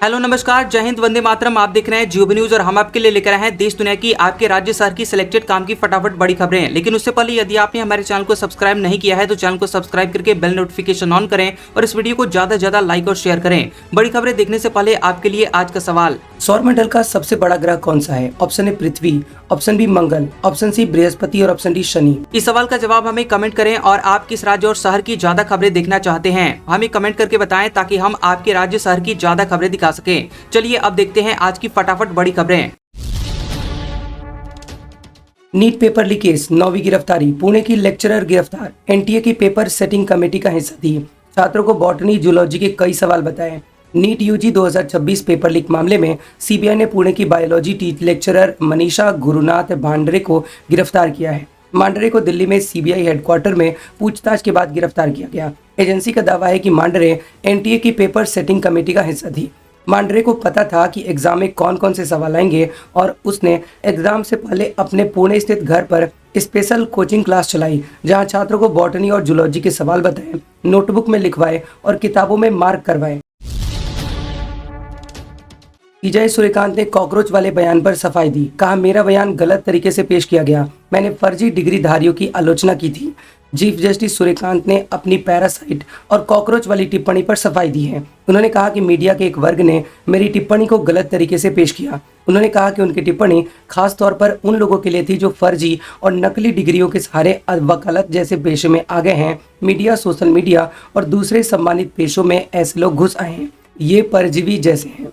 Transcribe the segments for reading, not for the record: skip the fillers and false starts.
Hello नमस्कार, जय हिंद, वंदे मातरम। आप देख रहे हैं जियो न्यूज और हम आपके लिए लेकर आए हैं देश दुनिया की, आपके राज्य शहर की सिलेक्टेड काम की फटाफट बड़ी खबरें। लेकिन उससे पहले यदि आपने हमारे चैनल को सब्सक्राइब नहीं किया है तो चैनल को सब्सक्राइब करके बेल नोटिफिकेशन ऑन करें और इस वीडियो को ज्यादा से ज्यादा लाइक और शेयर करें। बड़ी खबरें देखने से पहले आपके लिए आज का सवाल, सौरमंडल का सबसे बड़ा ग्रह कौन सा है? ऑप्शन ए पृथ्वी, ऑप्शन बी मंगल, ऑप्शन सी बृहस्पति और ऑप्शन डी शनि। इस सवाल का जवाब हमें कमेंट करें और आप किस राज्य और शहर की ज्यादा खबरें देखना चाहते हैं हमें कमेंट करके बताएं ताकि हम आपके राज्य शहर की ज्यादा खबरें दिखा सकें। चलिए अब देखते हैं आज की फटाफट बड़ी खबरें। नीट पेपर लीकेज, 9वीं गिरफ्तारी, पुणे की लेक्चरर गिरफ्तार। एनटीए की पेपर सेटिंग कमेटी का हिस्सा थी, छात्रों को बॉटनी जूलॉजी के कई सवाल बताए। नीट यूजी 2026 पेपर लीक मामले में सीबीआई ने पुणे की बायोलॉजी लेक्चरर मनीषा गुरुनाथ भांडरे को गिरफ्तार किया है। मांडरे को दिल्ली में सीबीआई हेडक्वार्टर में पूछताछ के बाद गिरफ्तार किया गया। एजेंसी का दावा है कि मांडरे एनटीए की पेपर सेटिंग कमेटी का हिस्सा थी। मांडरे को पता था कि एग्जाम में कौन कौन से सवाल आएंगे और उसने एग्जाम से पहले अपने पुणे स्थित घर पर स्पेशल कोचिंग क्लास चलाई, जहां छात्रों को बॉटनी और जूलॉजी के सवाल बताए, नोटबुक में लिखवाए और किताबों में मार्क करवाए। विजय सूर्यकांत ने कॉकरोच वाले बयान पर सफाई दी, कहा मेरा बयान गलत तरीके से पेश किया गया, मैंने फर्जी डिग्रीधारियों की आलोचना की थी। चीफ जस्टिस सूर्यकांत ने अपनी पैरासाइट और कॉकरोच वाली टिप्पणी पर सफाई दी है। उन्होंने कहा कि मीडिया के एक वर्ग ने मेरी टिप्पणी को गलत तरीके से पेश किया। उन्होंने कहा कि उनकी टिप्पणी खास तौर पर उन लोगों के लिए थी जो फर्जी और नकली डिग्रियों के सहारे वकालत जैसे पेशे में आ गए हैं। मीडिया, सोशल मीडिया और दूसरे सम्मानित पेशों में ऐसे लोग घुस आए हैं, ये परजीवी जैसे हैं।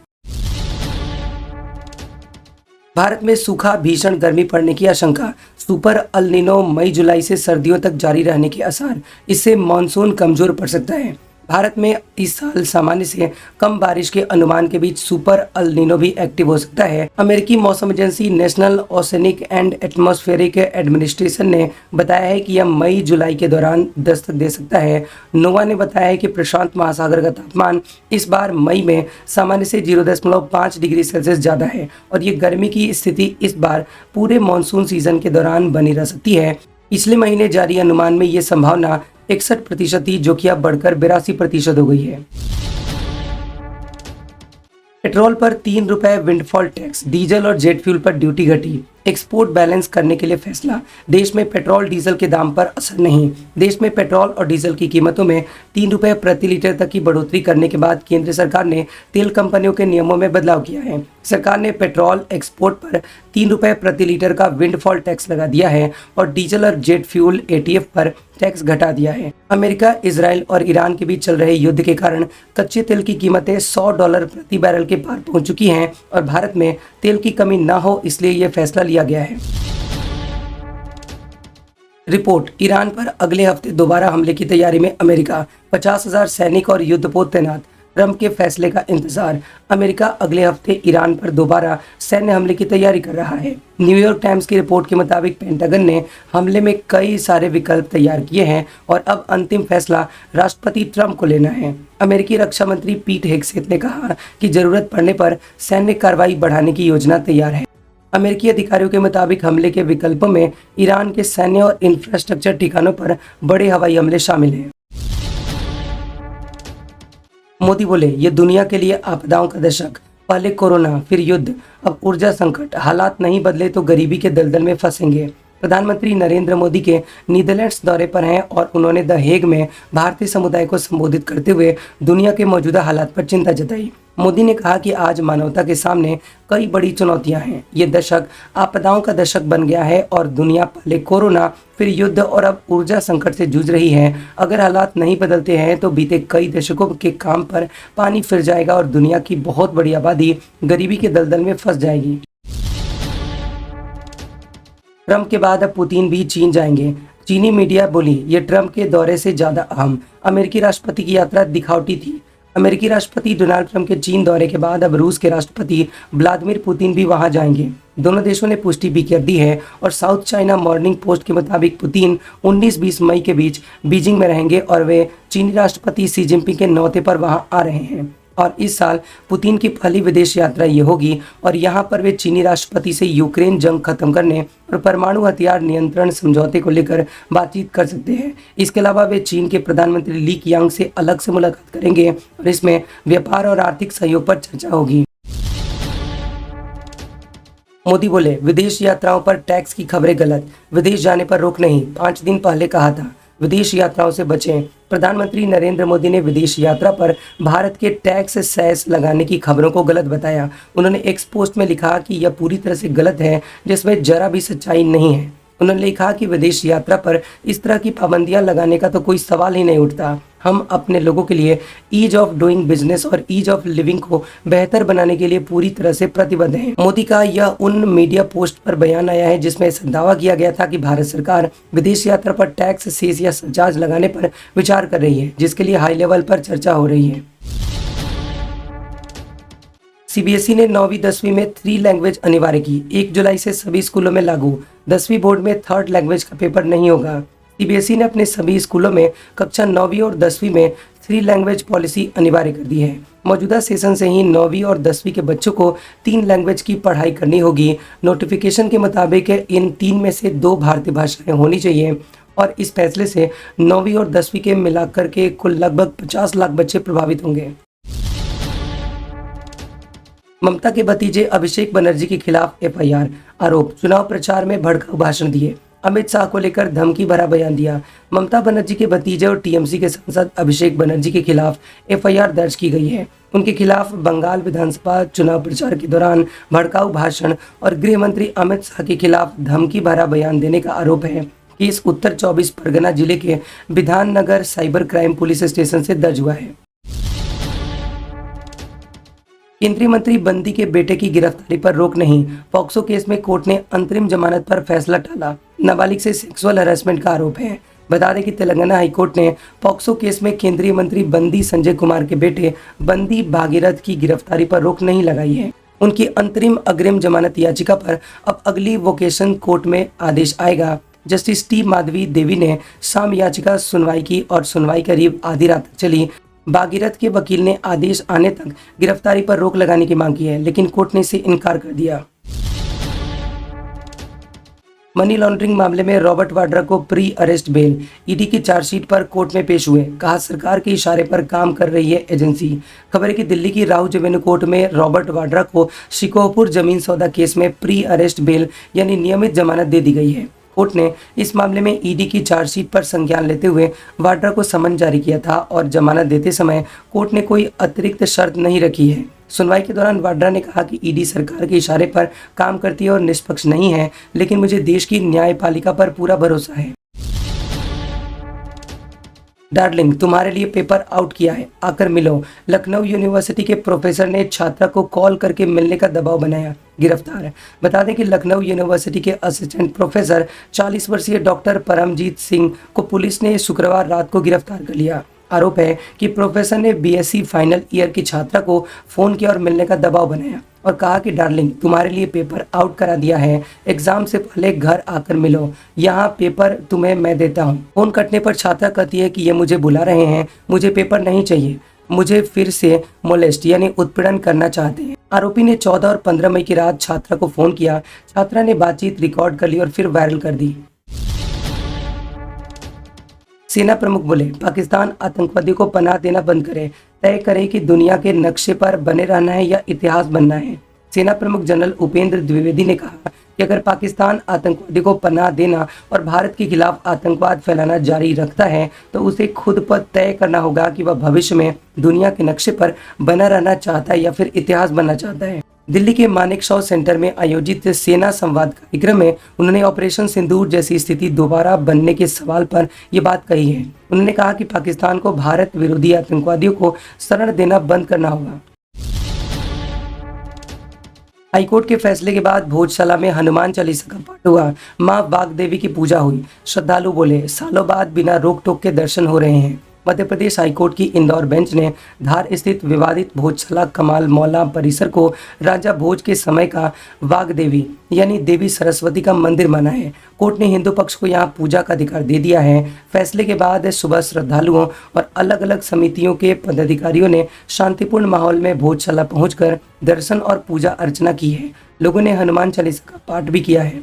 भारत में सूखा, भीषण गर्मी पड़ने की आशंका, सुपर अल नीनो मई जुलाई से सर्दियों तक जारी रहने के आसार, इससे मानसून कमजोर पड़ सकता है। भारत में इस साल सामान्य से कम बारिश के अनुमान के बीच सुपर अल नीनो भी एक्टिव हो सकता है। अमेरिकी मौसम agency national oceanic and atmospheric administration ने बताया है कि यह मई जुलाई के दौरान दस्तक दे सकता है। नोवा ने बताया है कि प्रशांत महासागर का तापमान इस बार मई में सामान्य से 0.5 डिग्री सेल्सियस ज़्यादा है और ये गर्मी की स्थिति इस बार पूरे मानसून सीजन के दौरान बनी रह सकती है। पिछले महीने जारी अनुमान में ये संभावना 61% थी, जो कि अब बढ़कर 82% हो गई है। पेट्रोल पर 3 रुपए विंडफॉल टैक्स, डीजल और जेट फ्यूल पर ड्यूटी घटी। एक्सपोर्ट बैलेंस करने के लिए फैसला, देश में पेट्रोल डीजल के दाम पर असर नहीं। देश में पेट्रोल और डीजल की कीमतों में 3 रुपए प्रति लीटर तक की बढ़ोतरी करने के बाद केंद्र सरकार ने तेल कंपनियों के नियमों में बदलाव किया है। सरकार ने पेट्रोल एक्सपोर्ट पर 3 रुपए प्रति लीटर का विंडफॉल टैक्स लगा दिया है और डीजल और जेट फ्यूल एटीएफ पर टैक्स घटा दिया है। अमेरिका, इजराइल और ईरान के बीच चल रहे युद्ध के कारण कच्चे तेल की कीमतें $100 प्रति बैरल के पार पहुंच चुकी हैं और भारत में तेल की कमी न हो इसलिए यह फैसला लिया गया है। रिपोर्ट, ईरान पर अगले हफ्ते दोबारा हमले की तैयारी में अमेरिका, 50,000 सैनिक और युद्धपोत तैनात। ट्रंप के फैसले का इंतजार, अमेरिका अगले हफ्ते ईरान पर दोबारा सैन्य हमले की तैयारी कर रहा है। न्यूयॉर्क टाइम्स की रिपोर्ट के मुताबिक पेंटागन ने हमले में कई सारे विकल्प तैयार किए हैं और अब अंतिम फैसला राष्ट्रपति ट्रंप को लेना है। अमेरिकी रक्षा मंत्री पीट हेगसेथ ने कहा कि जरूरत पड़ने पर सैन्य कार्रवाई बढ़ाने की योजना तैयार है। अमेरिकी अधिकारियों के मुताबिक हमले के विकल्पों में ईरान के सैन्य और इंफ्रास्ट्रक्चर ठिकानों पर बड़े हवाई हमले शामिल हैं। मोदी बोले, ये दुनिया के लिए आपदाओं का दशक, पहले कोरोना, फिर युद्ध, अब ऊर्जा संकट, हालात नहीं बदले तो गरीबी के दलदल में फंसेंगे। प्रधानमंत्री नरेंद्र मोदी के नीदरलैंड्स दौरे पर हैं और उन्होंने द हेग में भारतीय समुदाय को संबोधित करते हुए दुनिया के मौजूदा हालात पर चिंता जताई। मोदी ने कहा कि आज मानवता के सामने कई बड़ी चुनौतियां हैं। ये दशक आपदाओं का दशक बन गया है और दुनिया पहले कोरोना, फिर युद्ध और अब ऊर्जा संकट से जूझ रही है। अगर हालात नहीं बदलते हैं तो बीते कई दशकों के काम पर पानी फिर जाएगा और दुनिया की बहुत बड़ी आबादी गरीबी के दलदल में फंस जाएगी। ट्रंप के बाद अब पुतिन भी चीन जाएंगे। चीनी मीडिया बोली, ये ट्रंप के दौरे से ज्यादा अहम। अमेरिकी राष्ट्रपति की यात्रा दिखावटी थी। अमेरिकी राष्ट्रपति डोनाल्ड ट्रंप के चीन दौरे के बाद अब रूस के राष्ट्रपति व्लादिमीर पुतिन भी वहां जाएंगे। दोनों देशों ने पुष्टि भी कर दी है और साउथ चाइना मॉर्निंग पोस्ट के मुताबिक पुतिन 19-20 मई के बीच बीजिंग में रहेंगे और वे चीनी राष्ट्रपति शी जिनपिंग के न्योते पर वहां आ रहे हैं। और इस साल पुतिन की पहली विदेश यात्रा ये होगी और यहाँ पर वे चीनी राष्ट्रपति से यूक्रेन जंग खत्म करने और परमाणु हथियार नियंत्रण समझौते को लेकर बातचीत कर सकते हैं। इसके अलावा वे चीन के प्रधानमंत्री ली कियांग से अलग से मुलाकात करेंगे और इसमें व्यापार और आर्थिक सहयोग पर चर्चा होगी। मोदी बोले, विदेश यात्राओं पर टैक्स की खबरें गलत, विदेश जाने पर रोक नहीं, 5 दिन पहले कहा था, विदेश यात्राओं से बचें। प्रधानमंत्री नरेंद्र मोदी ने विदेश यात्रा पर भारत के टैक्स सेस लगाने की खबरों को गलत बताया। उन्होंने एक पोस्ट में लिखा कि यह पूरी तरह से गलत है, जिसमें जरा भी सच्चाई नहीं है। उन्होंने लिखा कि विदेश यात्रा पर इस तरह की पाबंदियां लगाने का तो कोई सवाल ही नहीं उठता। हम अपने लोगों के लिए ईज ऑफ डूइंग बिजनेस और ईज ऑफ लिविंग को बेहतर बनाने के लिए पूरी तरह से प्रतिबद्ध हैं। मोदी का यह उन मीडिया पोस्ट पर बयान आया है जिसमें ऐसा दावा किया गया था कि भारत सरकार विदेश यात्रा पर टैक्स सेस या सरचार्ज लगाने पर विचार कर रही है, जिसके लिए हाई लेवल पर चर्चा हो रही है। सीबीएसई ने 9वीं 10वीं में 3 लैंग्वेज अनिवार्य की। 1 जुलाई से सभी स्कूलों में लागू। 10वीं बोर्ड में 3rd लैंग्वेज का पेपर नहीं होगा। सीबीएसई ने अपने सभी स्कूलों में कक्षा 9वीं और 10वीं में 3 लैंग्वेज पॉलिसी अनिवार्य कर दी है। मौजूदा सेशन से ही 9वीं और 10वीं के बच्चों को 3 लैंग्वेज की पढ़ाई करनी होगी। नोटिफिकेशन के मुताबिक इन 3 में से 2 भारतीय भाषाएं होनी चाहिए और इस फैसले से 9वीं और 10वीं के मिलाकर के कुल लगभग 50 लाख बच्चे प्रभावित होंगे। ममता के भतीजे अभिषेक बनर्जी के खिलाफ एफआईआर। आरोप, चुनाव प्रचार में भड़काऊ भाषण दिए, अमित शाह को लेकर धमकी भरा बयान दिया। ममता बनर्जी के भतीजे और टीएमसी के सांसद अभिषेक बनर्जी के खिलाफ एफआईआर दर्ज की गई है। उनके खिलाफ बंगाल विधानसभा चुनाव प्रचार के दौरान भड़काऊ भाषण और गृह मंत्री अमित शाह के खिलाफ धमकी भरा बयान देने का आरोप है कि इस उत्तर 24 परगना जिले के Bidhannagar cyber crime police station से दर्ज हुआ है। केंद्रीय मंत्री बंदी के बेटे की गिरफ्तारी पर रोक नहीं। पॉक्सो केस में कोर्ट ने अंतरिम जमानत पर फैसला टाला। नाबालिग से सेक्सुअल हैरेसमेंट का आरोप है। बता दें कि तेलंगाना हाईकोर्ट ने पॉक्सो केस में केंद्रीय मंत्री बंदी संजय कुमार के बेटे बंदी भागीरथ की गिरफ्तारी पर रोक नहीं लगाई है। उनकी अंतरिम अग्रिम जमानत याचिका पर अब अगली वोकेशन कोर्ट में आदेश आएगा। जस्टिस टी माधवी देवी ने शाम याचिका सुनवाई की और सुनवाई करीब आधी रात तक चली। भागीरथ के वकील ने आदेश आने तक गिरफ्तारी पर रोक लगाने की मांग की है, लेकिन कोर्ट ने इसे इनकार कर दिया। मनी लॉन्ड्रिंग मामले में रॉबर्ट वाड्रा को प्री अरेस्ट बेल। ईडी की चार्जशीट पर कोर्ट में पेश हुए। कहा, सरकार के इशारे पर काम कर रही है एजेंसी। खबर है कि दिल्ली की राउ रेवेन्यू कोर्ट में रॉबर्ट वाड्रा को शिकोहपुर जमीन सौदा केस में प्री अरेस्ट बेल यानी नियमित जमानत दे दी गई है। कोर्ट ने इस मामले में ईडी की चार्जशीट पर संज्ञान लेते हुए वाड्रा को समन जारी किया था और जमानत देते समय कोर्ट ने कोई अतिरिक्त शर्त नहीं रखी है। सुनवाई के दौरान वाड्रा ने कहा कि ईडी सरकार के इशारे पर काम करती है और निष्पक्ष नहीं है, लेकिन मुझे देश की न्यायपालिका पर पूरा भरोसा है। डार्लिंग, तुम्हारे लिए पेपर आउट किया है, आकर मिलो। लखनऊ यूनिवर्सिटी के प्रोफेसर ने छात्रा को कॉल करके मिलने का दबाव बनाया, गिरफ्तार है। बता दें कि लखनऊ यूनिवर्सिटी के असिस्टेंट प्रोफेसर 40 वर्षीय डॉक्टर परमजीत सिंह को पुलिस ने शुक्रवार रात को गिरफ्तार कर लिया। आरोप है कि प्रोफेसर ने बीएससी फाइनल ईयर की छात्रा को फोन किया और मिलने का दबाव बनाया और कहा कि डार्लिंग, तुम्हारे लिए पेपर आउट करा दिया है, एग्जाम से पहले घर आकर मिलो, यहाँ पेपर तुम्हें मैं देता हूँ। फोन कटने पर छात्रा कहती है कि ये मुझे बुला रहे हैं, मुझे पेपर नहीं चाहिए, मुझे फिर से मोलेस्ट यानी उत्पीड़न करना चाहते हैं। आरोपी ने 14 और 15 मई की रात छात्रा को फोन किया। छात्रा ने बातचीत रिकॉर्ड कर ली और फिर वायरल कर दी। सेना प्रमुख बोले, पाकिस्तान आतंकवादी को पनाह देना बंद करे, तय करे कि दुनिया के नक्शे पर बने रहना है या इतिहास बनना है। सेना प्रमुख जनरल उपेंद्र द्विवेदी ने कहा कि अगर पाकिस्तान आतंकवादी को पनाह देना और भारत के खिलाफ आतंकवाद फैलाना जारी रखता है तो उसे खुद पर तय करना होगा कि वह भविष्य में दुनिया के नक्शे पर बना रहना चाहता है या फिर इतिहास बनना चाहता है। दिल्ली के मानेकशॉ सेंटर में आयोजित सेना संवाद कार्यक्रम में उन्होंने ऑपरेशन सिंदूर जैसी स्थिति दोबारा बनने के सवाल पर ये बात कही है। उन्होंने कहा कि पाकिस्तान को भारत विरोधी आतंकवादियों को शरण देना बंद करना होगा। हाईकोर्ट के फैसले के बाद भोजशाला में हनुमान चालीसा का पाठ हुआ। मां वाग्देवी की पूजा हुई। श्रद्धालु बोले, सालों बाद बिना रोक टोक के दर्शन हो रहे हैं। मध्य प्रदेश हाईकोर्ट की इंदौर बेंच ने धार स्थित विवादित भोजशाला कमाल मौला परिसर को राजा भोज के समय का वाग्देवी यानी देवी सरस्वती का मंदिर माना है। कोर्ट ने हिंदू पक्ष को यहां पूजा का अधिकार दे दिया है। फैसले के बाद सुबह श्रद्धालुओं और अलग अलग समितियों के पदाधिकारियों ने शांतिपूर्ण माहौल में भोजशाला पहुंचकर दर्शन और पूजा अर्चना की है। लोगों ने हनुमान चालीसा का पाठ भी किया है।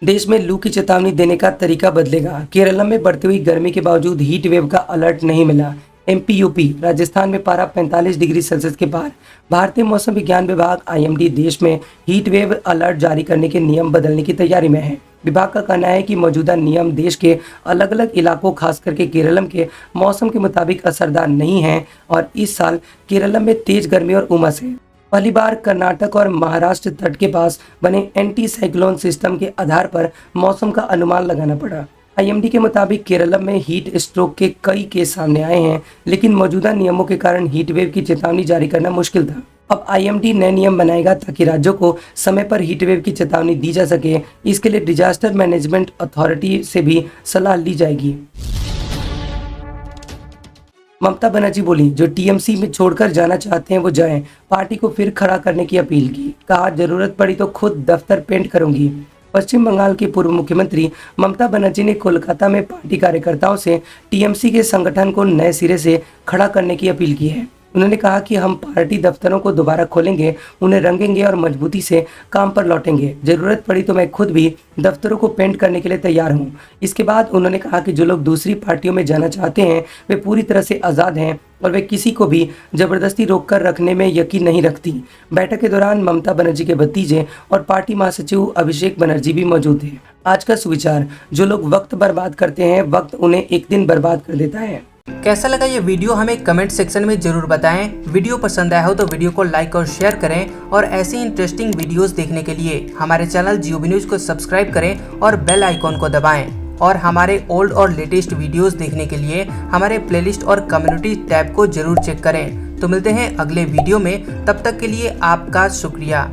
देश में लू की चेतावनी देने का तरीका बदलेगा। केरल में बढ़ती हुई गर्मी के बावजूद हीट वेव का अलर्ट नहीं मिला। एमपी, यूपी, राजस्थान में पारा 45 डिग्री सेल्सियस के पार। भारतीय मौसम विज्ञान विभाग IMD देश में हीट वेव अलर्ट जारी करने के नियम बदलने की तैयारी में है। विभाग का कहना है कि मौजूदा नियम देश के अलग अलग इलाकों खास करके केरलम के मौसम के मुताबिक असरदार नहीं है और इस साल केरलम में तेज गर्मी और उमस है। पहली बार कर्नाटक और महाराष्ट्र तट के पास बने एंटी साइक्लोन सिस्टम के आधार पर मौसम का अनुमान लगाना पड़ा। IMD के मुताबिक केरल में हीट स्ट्रोक के कई केस सामने आए हैं, लेकिन मौजूदा नियमों के कारण हीट वेव की चेतावनी जारी करना मुश्किल था। अब IMD नए नियम बनाएगा ताकि राज्यों को समय पर हीट वेव की चेतावनी दी जा सके। इसके लिए डिजास्टर मैनेजमेंट अथॉरिटी से भी सलाह ली जाएगी। ममता बनर्जी बोली, जो TMC में छोड़कर जाना चाहते हैं वो जाएं। पार्टी को फिर खड़ा करने की अपील की। कहा, जरूरत पड़ी तो खुद दफ्तर पेंट करूंगी। पश्चिम बंगाल की पूर्व मुख्यमंत्री ममता बनर्जी ने कोलकाता में पार्टी कार्यकर्ताओं से TMC के संगठन को नए सिरे से खड़ा करने की अपील की है। उन्होंने कहा कि हम पार्टी दफ्तरों को दोबारा खोलेंगे, उन्हें रंगेंगे और मजबूती से काम पर लौटेंगे। जरूरत पड़ी तो मैं खुद भी दफ्तरों को पेंट करने के लिए तैयार हूं। इसके बाद उन्होंने कहा कि जो लोग दूसरी पार्टियों में जाना चाहते हैं वे पूरी तरह से आज़ाद हैं और वे किसी को भी जबरदस्ती रोककर रखने में यकीन नहीं रखती। बैठक के दौरान ममता बनर्जी के भतीजे और पार्टी महासचिव अभिषेक बनर्जी भी मौजूद थे। आज का सुविचार, जो लोग वक्त बर्बाद करते हैं, वक्त उन्हें एक दिन बर्बाद कर देता है। कैसा लगा ये वीडियो हमें कमेंट सेक्शन में जरूर बताएं। वीडियो पसंद आया हो तो वीडियो को लाइक और शेयर करें और ऐसी इंटरेस्टिंग वीडियोस देखने के लिए हमारे चैनल GOB न्यूज़ को सब्सक्राइब करें और बेल आइकॉन को दबाएं। और हमारे ओल्ड और लेटेस्ट वीडियोस देखने के लिए हमारे प्लेलिस्ट और कम्युनिटी टैब को जरूर चेक करें। तो मिलते हैं अगले वीडियो में, तब तक के लिए आपका शुक्रिया।